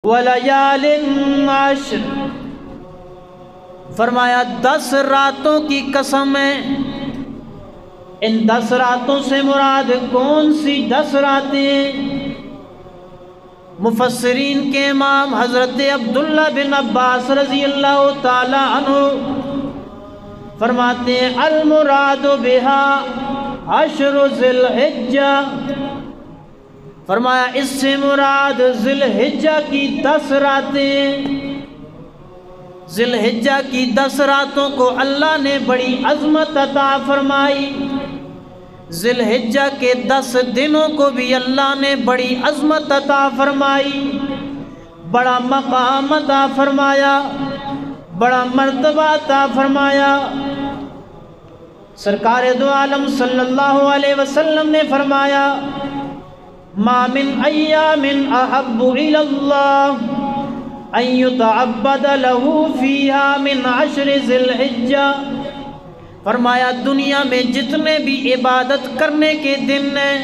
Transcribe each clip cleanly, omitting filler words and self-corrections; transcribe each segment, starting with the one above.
وَلَيَالٍ عَشْرٍ، فرمایا 10 راتوں کی قسم ہے۔ ان 10 راتوں سے مراد کون سی 10 راتیں ہیں؟ مفسرین کے امام حضرت عبداللہ بن عباس رضی اللہ تعالی عنہ فرماتے ہیں المراد بها 10 ذی الحجہ، فرمایا اس سے مراد ذی الحجہ کی 10 راتیں۔ ذی الحجہ کی 10 راتوں کو اللہ نے بڑی عظمت عطا فرمائی، ذی الحجہ کے 10 دنوں کو بھی اللہ نے بڑی عظمت عطا فرمائی، بڑا مقام عطا فرمایا، بڑا مرتبہ عطا فرمایا۔ سرکار دو عالم صلی اللہ علیہ وسلم نے فرمایا ما من ایام احب الی اللہ ان یتعبد له فیہا من 10 ذی الحجہ، فرمایا دنیا میں جتنے بھی عبادت کرنے کے دن ہیں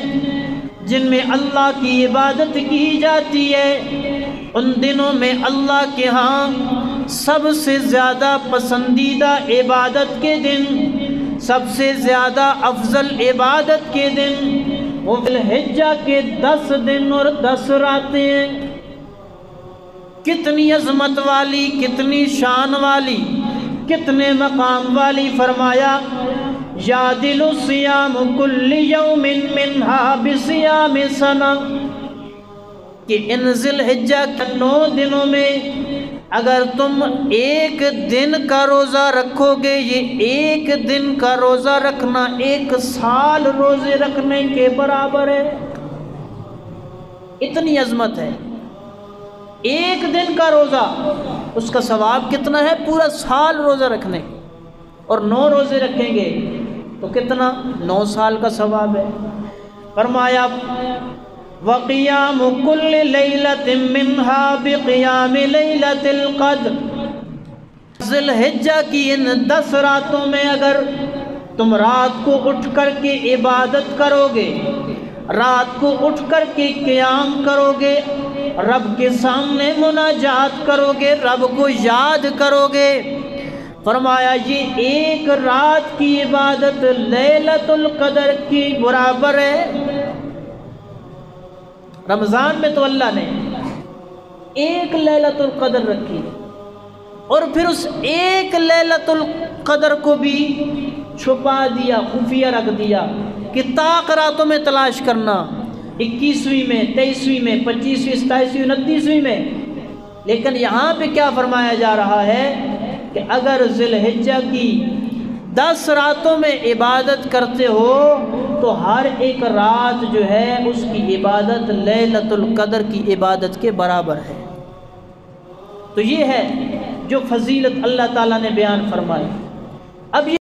جن میں اللہ کی عبادت کی جاتی ہے، ان دنوں میں اللہ کے ہاں سب سے زیادہ پسندیدہ عبادت کے دن، سب سے زیادہ افضل عبادت کے دن وہ ذی الحجہ کے 10 دن اور 10 راتیں ہیں۔ کتنی عظمت والی، کتنی شان والی، کتنے مقام والی۔ فرمایا یعدل صیام کل یوم منہا بصیام سنہ، کہ ان ذی الحجہ کے 9 دنوں میں اگر تم ایک دن کا روزہ رکھو گے، یہ ایک دن کا روزہ رکھنا 1 سال روزے رکھنے کے برابر ہے۔ اتنی عظمت ہے۔ ایک دن کا روزہ، اس کا ثواب کتنا ہے؟ پورا سال روزہ رکھنے، اور 9 روزے رکھیں گے تو کتنا؟ 9 سال کا ثواب ہے۔ فرمایا وَقِيَامُ كُلِّ لَيْلَةٍ مِّنْهَا بِقِيَامِ لَيْلَةِ الْقَدْرِ، ذی الحجہ کی ان 10 راتوں میں اگر تم رات کو اٹھ کر کے عبادت کرو گے، رات کو اٹھ کر کے قیام کرو گے، رب کے سامنے مناجات کرو گے، رب کو یاد کرو گے، فرمایا یہ ایک رات کی عبادت لیلۃ القدر کی برابر ہے۔ رمضان میں تو اللہ نے ایک لیلۃ القدر رکھی، اور پھر اس ایک لیلۃ القدر کو بھی چھپا دیا، خفیہ رکھ دیا کہ طاق راتوں میں تلاش کرنا، 21ویں میں، 23ویں میں، 25ویں، 27ویں، 29ویں میں۔ لیکن یہاں پہ کیا فرمایا جا رہا ہے کہ اگر ذی الحجہ کی 10 راتوں میں عبادت کرتے ہو تو ہر ایک رات جو ہے اس کی عبادت لیلۃ القدر کی عبادت کے برابر ہے۔ تو یہ ہے جو فضیلت اللہ تعالیٰ نے بیان فرمائی۔ اب